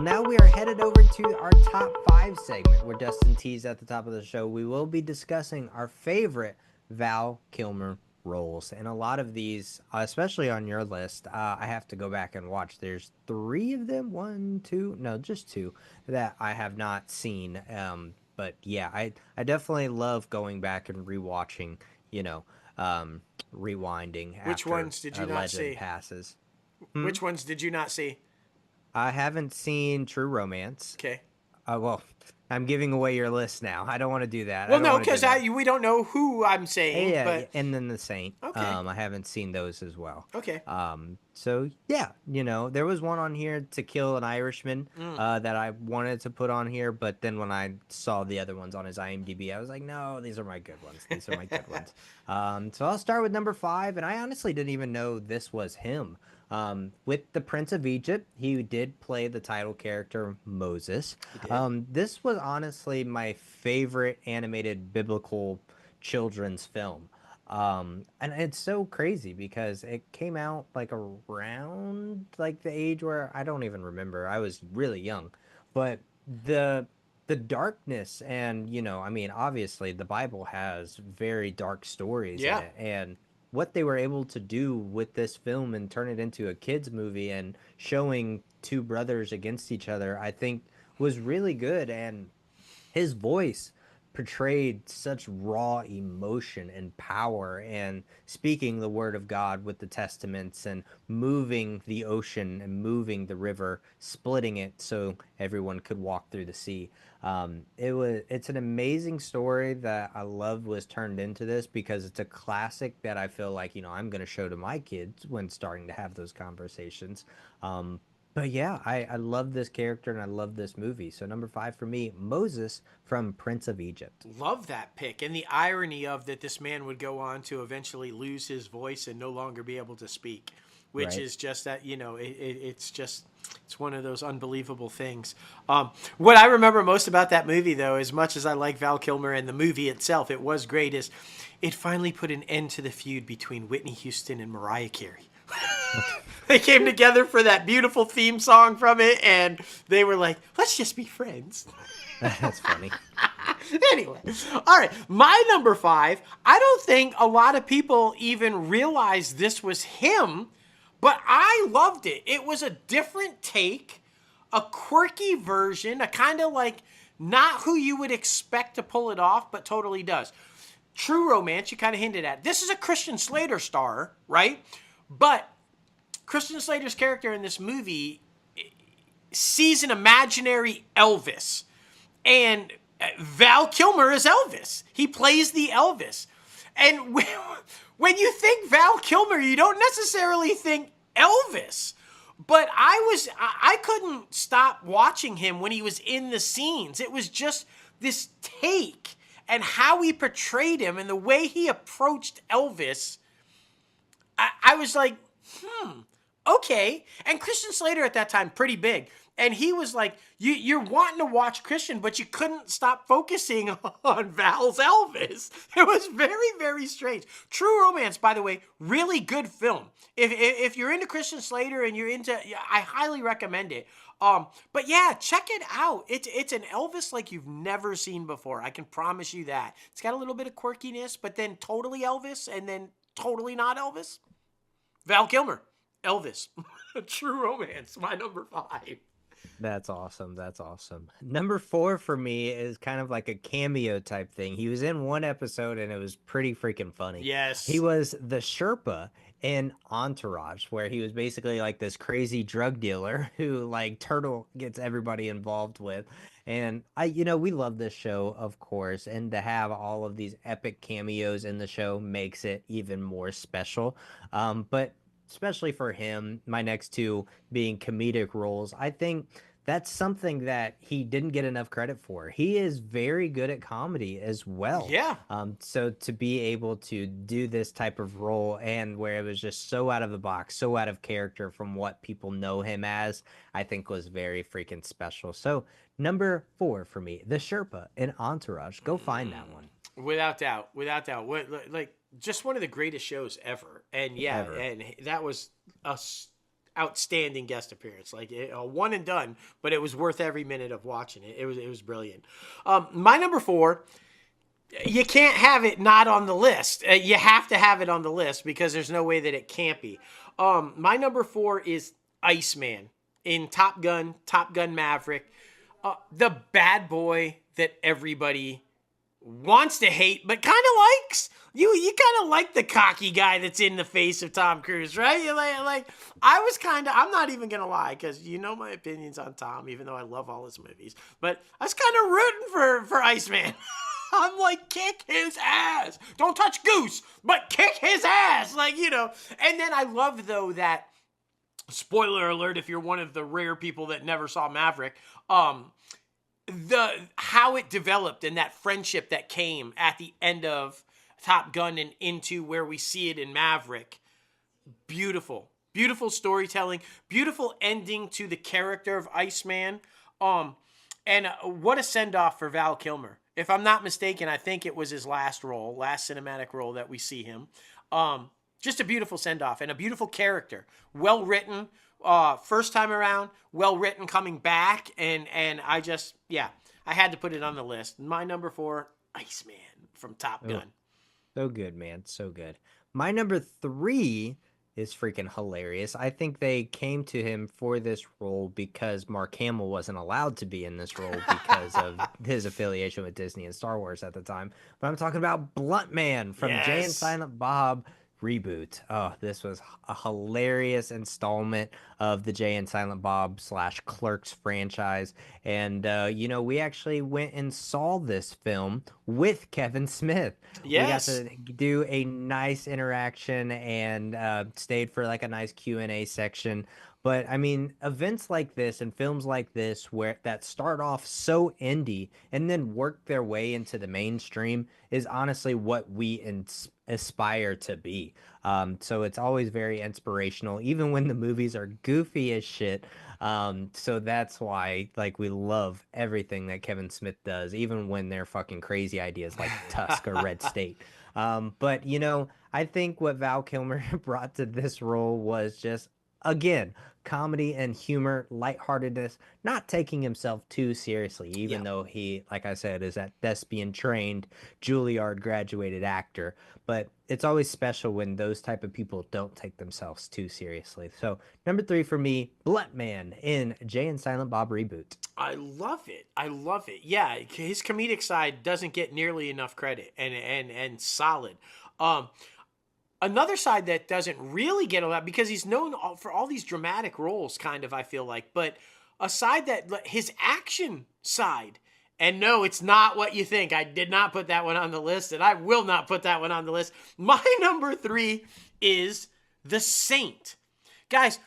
Well, now we are headed over to our top 5 segment where Dustin teased at the top of the show. We will be discussing our favorite Val Kilmer roles. And a lot of these, especially on your list, I have to go back and watch. There's 3 of them, 1, 2, no, just 2 that I have not seen. But yeah, I definitely love going back and rewatching, you know, rewinding Which after ones did you a not legend see? passes. Which ones did you not see? I haven't seen True Romance. Okay. Well, I'm giving away your list now. I don't want to do that. I Well, don't no, want to do because that. we don't know who I'm saying, Yeah, yeah, but and then the Saint. okay. I haven't seen those as well. Okay. So yeah, there was one on here, To Kill an Irishman, Mm. that I wanted to put on here, but then when I saw the other ones on his IMDb, I was like, no, these are my good ones. These are my good ones. So I'll start with number 5, and I honestly didn't even know this was him. With the Prince of Egypt, he did play the title character Moses. This was honestly my favorite animated biblical children's film. And it's so crazy because it came out like around like the age where I don't even remember. I was really young, but the the darkness and I mean, obviously the Bible has very dark stories in Yeah. it, and what they were able to do with this film and turn it into a kids movie and showing two brothers against each other, I think was really good. And his voice portrayed such raw emotion and power, and speaking the word of God with the testaments and moving the ocean and moving the river, splitting it so everyone could walk through the sea. It's an amazing story that I love was turned into this, because it's a classic that I feel like I'm going to show to my kids when starting to have those conversations. But yeah, I love this character and I love this movie. So number 5 for me, Moses from Prince of Egypt. Love that pick. And the irony of that this man would go on to eventually lose his voice and no longer be able to speak, which Right. is just that, it's one of those unbelievable things. What I remember most about that movie, though, as much as I like Val Kilmer and the movie itself, it was great, is it finally put an end to the feud between Whitney Houston and Mariah Carey. They came together for that beautiful theme song from it, and they were like, let's just be friends. That's funny. Anyway, all right, my number 5, I don't think a lot of people even realized this was him, but I loved it. It was a different take, a quirky version, a kind of like not who you would expect to pull it off, but totally does. True Romance, you kind of hinted at. This is a Christian Slater star, right? But Christian Slater's character in this movie sees an imaginary Elvis. And Val Kilmer is Elvis. He plays the Elvis. And when you think Val Kilmer, you don't necessarily think Elvis. But I couldn't stop watching him when he was in the scenes. It was just this take and how he portrayed him and the way he approached Elvis. I was like, okay. And Christian Slater at that time, pretty big. And he was like, you're wanting to watch Christian, but you couldn't stop focusing on Val's Elvis. It was very, very strange. True Romance, by the way, really good film. If you're into Christian Slater and you're into, I highly recommend it. But yeah, check it out. It's an Elvis like you've never seen before. I can promise you that. It's got a little bit of quirkiness, but then totally Elvis and then totally not Elvis. Val Kilmer, Elvis. True Romance, my number 5. That's awesome. That's awesome. Number 4 for me is kind of like a cameo type thing. He was in one episode and it was pretty freaking funny. Yes. He was the Sherpa in Entourage, where he was basically like this crazy drug dealer who like Turtle gets everybody involved with. And we love this show, of course, and to have all of these epic cameos in the show makes it even more special. But especially for him, my next 2 being comedic roles, I think that's something that he didn't get enough credit for. He is very good at comedy as well. Yeah. So to be able to do this type of role, and where it was just so out of the box, so out of character from what people know him as, I think was very freaking special. So number 4 for me, the Sherpa in Entourage. Go find that one. Without doubt. Like just one of the greatest shows ever. And yeah, Ever. and that was outstanding guest appearance. Like one and done, but it was worth every minute of watching it. It was brilliant. My number 4, you can't have it not on the list. You have to have it on the list because there's no way that it can't be. My number 4 is Iceman in Top Gun Maverick. The bad boy that everybody wants to hate, but kind of likes. You kind of like the cocky guy that's in the face of Tom Cruise, right? You like I was kind of, I'm not even gonna lie, because you know my opinions on Tom, even though I love all his movies, but I was kind of rooting for Iceman. I'm like, kick his ass. Don't touch Goose, but kick his ass. Like, And then I love, though, that, spoiler alert, if you're one of the rare people that never saw Maverick, how it developed and that friendship that came at the end of Top Gun and into where we see it in Maverick. Beautiful. Beautiful storytelling. Beautiful ending to the character of Iceman. And what a send-off for Val Kilmer. If I'm not mistaken, I think it was his last cinematic role that we see him. Just a beautiful send-off and a beautiful character. Well written, first time around, well written coming back, and I had to put it on the list. My number 4, Iceman from Top Gun. So good, man. So good. My number 3 is freaking hilarious. I think they came to him for this role because Mark Hamill wasn't allowed to be in this role because of his affiliation with Disney and Star Wars at the time. But I'm talking about Blunt Man from Jay and Silent Bob reboot. Oh, this was a hilarious installment of the Jay and Silent Bob / Clerks franchise. And, we actually went and saw this film with Kevin Smith. Yes. We got to do a nice interaction and stayed for like a nice Q&A section. But I mean, events like this and films like this that start off so indie and then work their way into the mainstream is honestly what we aspire to be. So it's always very inspirational, even when the movies are goofy as shit. So that's why we love everything that Kevin Smith does, even when they're fucking crazy ideas like Tusk or Red State. But I think what Val Kilmer brought to this role was just, again, comedy and humor, lightheartedness, not taking himself too seriously, even though he, like I said, is that thespian trained, Juilliard graduated actor. But it's always special when those type of people don't take themselves too seriously. So number 3 for me, Blunt Man in Jay and Silent Bob reboot. I love it. Yeah, his comedic side doesn't get nearly enough credit, and solid. Another side that doesn't really get a lot, because he's known for all these dramatic roles, kind of, I feel like, but a side that, his action side, and no, it's not what you think. I did not put that one on the list, and I will not put that one on the list. My number 3 is The Saint. Guys,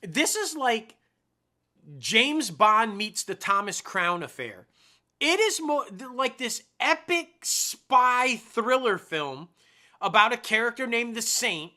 this is like James Bond meets the Thomas Crown Affair. It is more like this epic spy thriller film about a character named the Saint,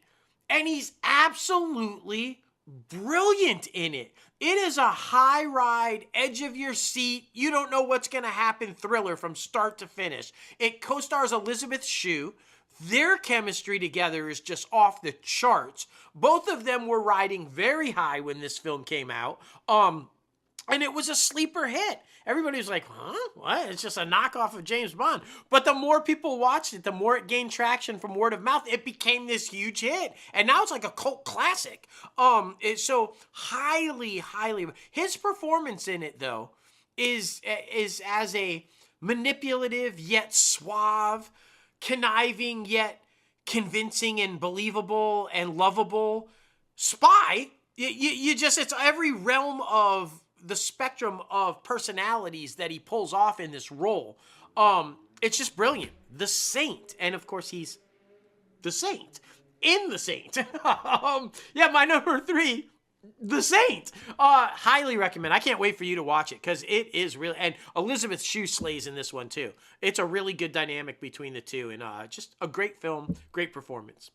and he's absolutely brilliant in it. It is a high ride, edge of your seat, you don't know what's going to happen thriller from start to finish. It co-stars Elizabeth Shue. Their chemistry together is just off the charts. Both of them were riding very high when this film came out. And it was a sleeper hit. Everybody was like, huh? What? It's just a knockoff of James Bond. But the more people watched it, the more it gained traction from word of mouth. It became this huge hit. And now it's like a cult classic. So highly, highly. His performance in it, though, is as a manipulative yet suave, conniving yet convincing and believable and lovable spy. It's every realm of the spectrum of personalities that he pulls off in this role. It's just brilliant. The Saint. And of course, he's the Saint in The Saint. My number 3, The Saint. Highly recommend. I can't wait for you to watch it because it is really, and Elizabeth Shue slays in this one too. It's a really good dynamic between the two, and just a great film, great performance.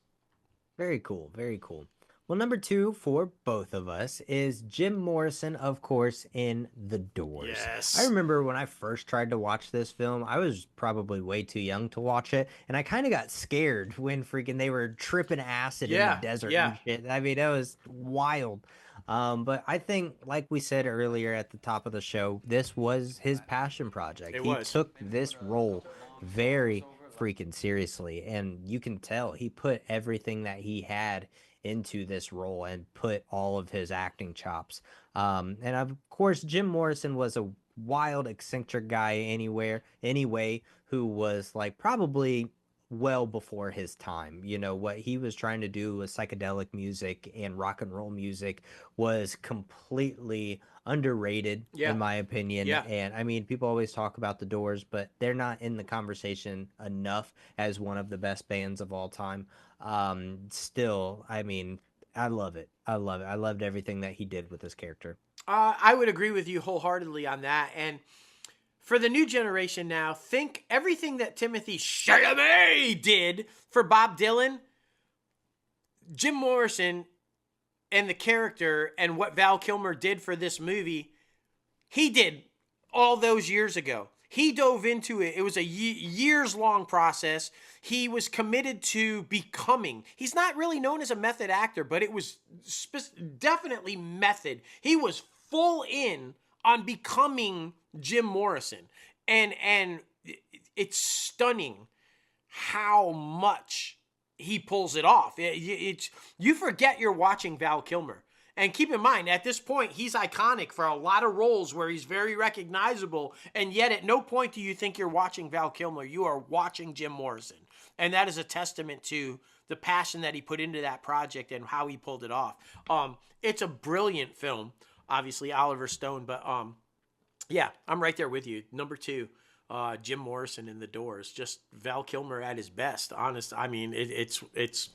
Very cool. Very cool. Well, number two for both of us is Jim Morrison, of course, in The Doors. I Yes. remember when I first tried to watch this film, I was probably way too young to watch it, and I kind of got scared when freaking they were tripping acid in the Yeah. desert Yeah. and shit. I mean, that was wild. But I think, like we said earlier at the top of the show, this was his passion project. It He was. took this role very freaking seriously, and you can tell he put everything that he had into this role and put all of his acting chops. And of course, Jim Morrison was a wild, eccentric guy anyway, who was like probably well before his time. You know, what he was trying to do with psychedelic music and rock and roll music was completely underrated Yeah. in my opinion. Yeah. And I mean, people always talk about the Doors, but they're not in the conversation enough as one of the best bands of all time. Still, I mean, I love it. I love it. I loved everything that he did with this character. I would agree with you wholeheartedly on that. And for the new generation now, think everything that Timothy Chalamet did for Bob Dylan, Jim Morrison, and the character, and what Val Kilmer did for this movie, he did all those years ago. He dove into it. It was a years long process. He was committed to becoming. He's not really known as a method actor, but it was definitely method. He was full in on becoming Jim Morrison. And it's stunning how much he pulls it off. You forget you're watching Val Kilmer. And keep in mind, at this point, he's iconic for a lot of roles where he's very recognizable, and yet at no point do you think you're watching Val Kilmer. You are watching Jim Morrison. And that is a testament to the passion that he put into that project and how he pulled it off. It's a brilliant film, obviously, Oliver Stone, but yeah, I'm right there with you. Number two, Jim Morrison in The Doors. Just Val Kilmer at his best. Honest, I mean, it's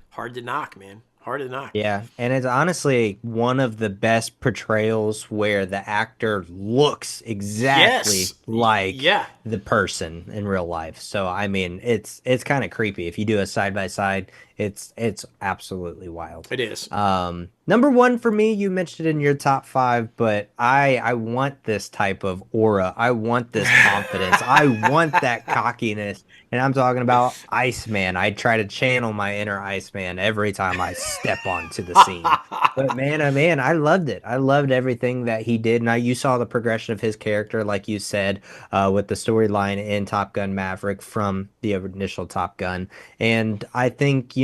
hard to knock, man. Hard to knock. Yeah, and it's honestly one of the best portrayals where the actor looks exactly Yes. like Yeah. the person in real life. So I mean, it's kind of creepy if you do a side by side. It's absolutely wild. It is. Number one for me, you mentioned it in your top five, but I want this type of aura. I want this confidence. I want that cockiness. And I'm talking about Iceman. I try to channel my inner Iceman every time I step onto the scene. But man, oh man, I loved it. I loved everything that he did. And you saw the progression of his character, like you said, with the storyline in Top Gun Maverick from the initial Top Gun. And I think,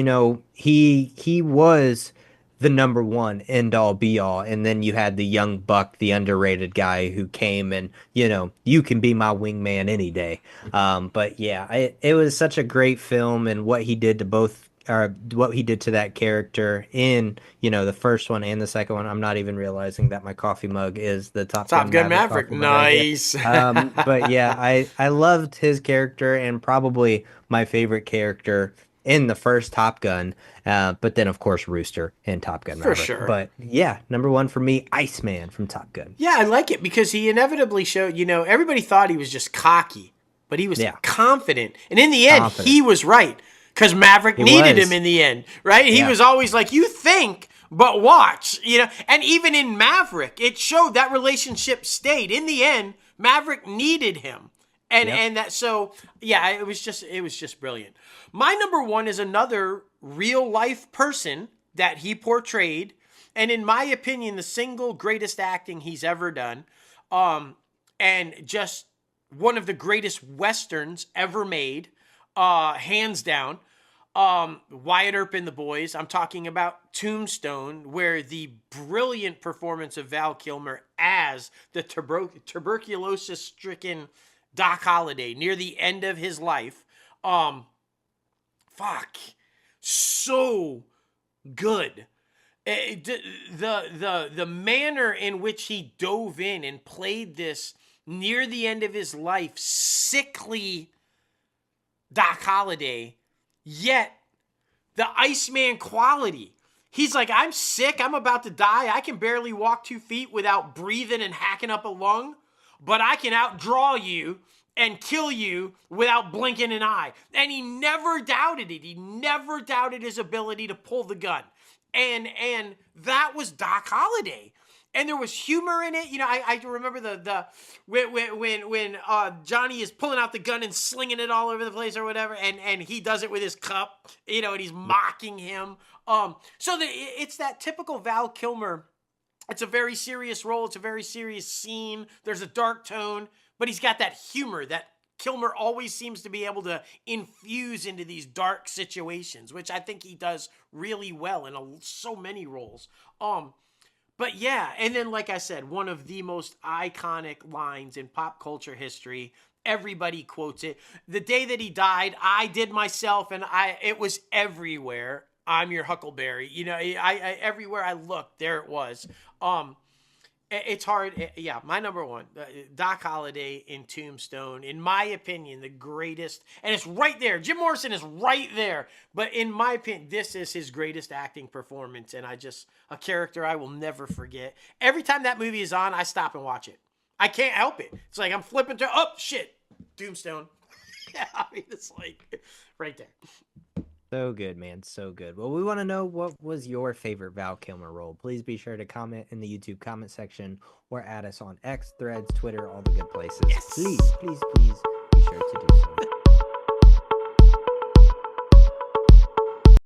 he was the number one end all be all. And then you had the young buck, the underrated guy who came and, you can be my wingman any day. But yeah, it was such a great film and what he did to both or what he did to that character in, the first one and the second one. I'm not even realizing that my coffee mug is the Top Top Gun Gun Maverick Maverick. coffee mug right here. Nice. But yeah, I loved his character and probably my favorite character in the first Top Gun. But then, of course, Rooster in Top Gun For Maverick. sure. But yeah, number one for me, Iceman from Top Gun. Yeah, I like it because he inevitably showed, everybody thought he was just cocky, but he was Yeah, confident. And in the end, confident. he was right because Maverick He needed him was. in the end, right? He Yeah. was always like, you think, but watch, And even in Maverick, it showed that relationship stayed. In the end, Maverick needed him. And Yep. and that so yeah, it was just brilliant. My number one is another real life person that he portrayed, and in my opinion, the single greatest acting he's ever done, and just one of the greatest westerns ever made, hands down. Wyatt Earp and the Boys. I'm talking about Tombstone, where the brilliant performance of Val Kilmer as the tuberculosis-stricken Doc Holliday near the end of his life. Fuck, so good. The manner in which he dove in and played this near the end of his life sickly Doc Holliday, yet the Iceman quality. He's like, I'm sick, I'm about to die, I can barely walk 2 feet without breathing and hacking up a lung, but I can outdraw you and kill you without blinking an eye. And he never doubted it. He never doubted his ability to pull the gun. and that was Doc Holliday. And there was humor in it. You know, I remember the when Johnny is pulling out the gun and slinging it all over the place or whatever, and he does it with his cup, you know, and he's mocking him. So it's that typical Val Kilmer. It's a very serious role. It's a very serious scene. There's a dark tone, but he's got that humor that Kilmer always seems to be able to infuse into these dark situations, which I think he does really well in so many roles. But yeah, and then like I said, one of the most iconic lines in pop culture history. Everybody quotes it. The day that he died, I did myself, and it was everywhere. I'm your Huckleberry. You know, I everywhere I looked, there it was. It's hard. Yeah, my number one, Doc Holliday in Tombstone, in my opinion, the greatest, and it's right there. Jim Morrison is right there, but in my opinion, this is his greatest acting performance, and a character I will never forget. Every time that movie is on, I stop and watch it. I can't help it. It's like I'm flipping to, oh shit, Tombstone. Yeah, I mean, it's like right there. So good, man. So good. Well, we want to know, what was your favorite Val Kilmer role? Please be sure to comment in the YouTube comment section or add us on X, Threads, Twitter, all the good places. Yes. Please, please, please